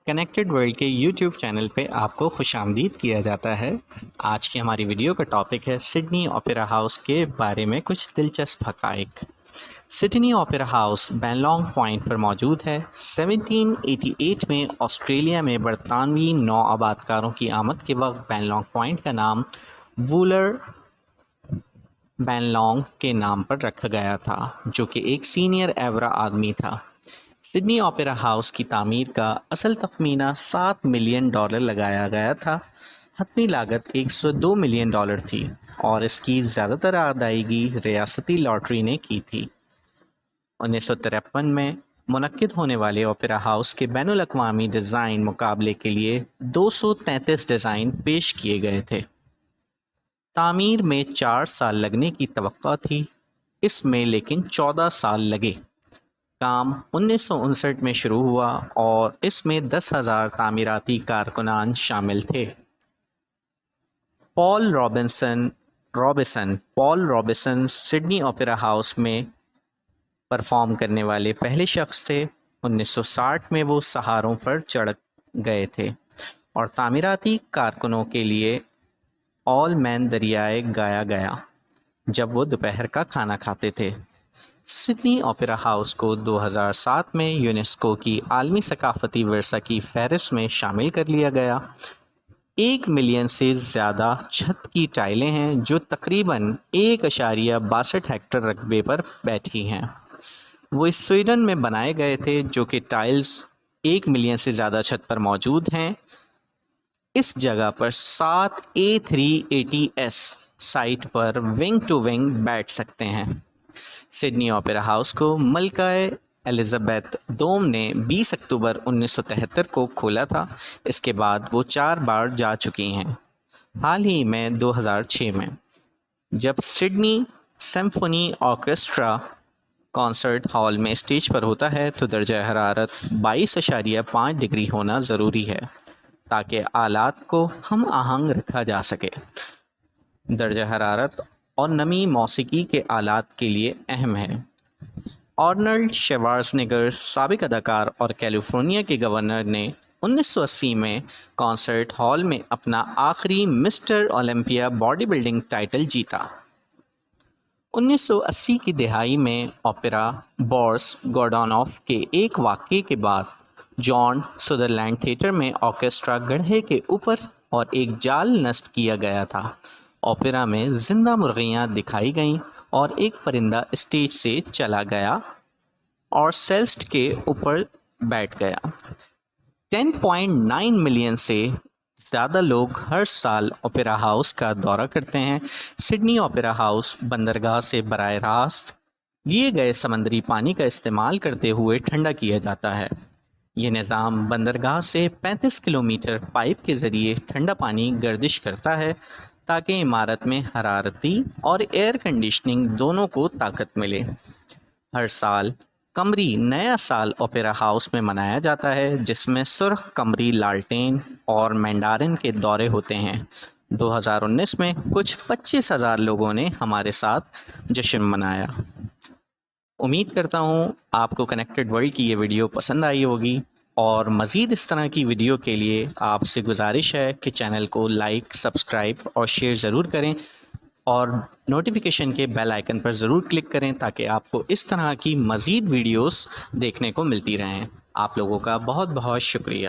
Connected world کے YouTube channel پہ آپ کو خوش آمدید کیا جاتا ہے۔ آج کی ہماری ویڈیو کا ٹاپک ہے سڈنی اوپیرا ہاؤس کے بارے میں کچھ دلچسپ حقائق۔ سڈنی اوپیرا ہاؤس بینلانگ پوائنٹ پر موجود ہے۔ 1788 میں آسٹریلیا میں برطانوی نو آباد کاروں کی آمد کے وقت بینلانگ پوائنٹ کا نام وولر بینلانگ کے نام پر رکھا گیا تھا، جو کہ ایک سینئر ایورا آدمی تھا۔ سڈنی اوپیرا ہاؤس کی تعمیر کا اصل تخمینہ $7 ملین لگایا گیا تھا۔ حتمی لاگت $102 ملین تھی اور اس کی زیادہ تر ادائیگی ریاستی لاٹری نے کی تھی۔ 1953 میں منعقد ہونے والے اوپیرا ہاؤس کے بین الاقوامی ڈیزائن مقابلے کے لیے 233 ڈیزائن پیش کیے گئے تھے۔ تعمیر میں 4 سال لگنے کی توقع تھی، اس میں لیکن 14 سال لگے۔ کام 1959 میں شروع ہوا اور اس میں 10,000 تعمیراتی کارکنان شامل تھے۔ پال رابنسن سڈنی اوپیرا ہاؤس میں پرفارم کرنے والے پہلے شخص تھے۔ 1960 میں وہ سہاروں پر چڑھ گئے تھے اور تعمیراتی کارکنوں کے لیے آل مین دریائے گایا گیا جب وہ دوپہر کا کھانا کھاتے تھے۔ سڈنی اوپیرا ہاؤس کو 2007 میں یونیسکو کی عالمی ثقافتی ورثہ کی فہرست میں شامل کر لیا گیا۔ 1 ملین سے زیادہ چھت کی ٹائلیں ہیں جو تقریباً 1.62 ہیکٹر رقبے پر بیٹھی ہیں۔ وہ سویڈن میں بنائے گئے تھے، جو کہ ٹائلز 1 ملین سے زیادہ چھت پر موجود ہیں۔ اس جگہ پر 7 A380s سائٹ پر ونگ ٹو ونگ بیٹھ سکتے ہیں۔ سڈنی اوپیرا ہاؤس کو ملکہ الزبیتھ دوم نے 20 اکتوبر 1973 کو کھولا تھا۔ اس کے بعد وہ 4 بار جا چکی ہیں۔ حال ہی میں 2006 میں جب Sydney symphony orchestra concert hall میں اسٹیج پر ہوتا ہے تو درجہ حرارت 22.5 ڈگری ہونا ضروری ہے تاکہ آلات کو ہم آہنگ رکھا جا سکے۔ درجہ حرارت اور نمی موسیقی کے آلات کے لیے اہم ہے۔ آرنلڈ شوارزنیگر سابق اداکار اور کیلیفورنیا کے گورنر نے 1980 میں کانسرٹ ہال میں اپنا آخری mister Olympia body building title جیتا۔ 1980 کی دہائی میں اوپیرا بورس گورڈانوف کے ایک واقعے کے بعد جان سدرلینڈ تھیٹر میں آرکیسٹرا گڑھے کے اوپر اور ایک جال نصب کیا گیا تھا۔ اوپیرا میں زندہ مرغیاں دکھائی گئیں اور ایک پرندہ اسٹیج سے چلا گیا اور سیلسٹ کے اوپر بیٹھ گیا۔ 10.9 ملین سے زیادہ لوگ ہر سال اوپیرا ہاؤس کا دورہ کرتے ہیں۔ سڈنی اوپیرا ہاؤس بندرگاہ سے براہ راست لیے گئے سمندری پانی کا استعمال کرتے ہوئے ٹھنڈا کیا جاتا ہے۔ یہ نظام بندرگاہ سے 35 کلومیٹر پائپ کے ذریعے ٹھنڈا پانی گردش کرتا ہے تاکہ عمارت میں حرارتی اور ایئر کنڈیشننگ دونوں کو طاقت ملے۔ ہر سال قمری نیا سال اوپیرا ہاؤس میں منایا جاتا ہے، جس میں سرخ قمری لالٹین اور مینڈارن کے دورے ہوتے ہیں۔ 2019 میں کچھ 25,000 لوگوں نے ہمارے ساتھ جشن منایا۔ امید کرتا ہوں آپ کو کنیکٹڈ ورلڈ کی یہ ویڈیو پسند آئی ہوگی، اور مزید اس طرح کی ویڈیو کے لیے آپ سے گزارش ہے کہ چینل کو لائک، سبسکرائب اور شیئر ضرور کریں اور نوٹیفیکیشن کے بیل آئیکن پر ضرور کلک کریں تاکہ آپ کو اس طرح کی مزید ویڈیوز دیکھنے کو ملتی رہیں۔ آپ لوگوں کا بہت بہت شکریہ۔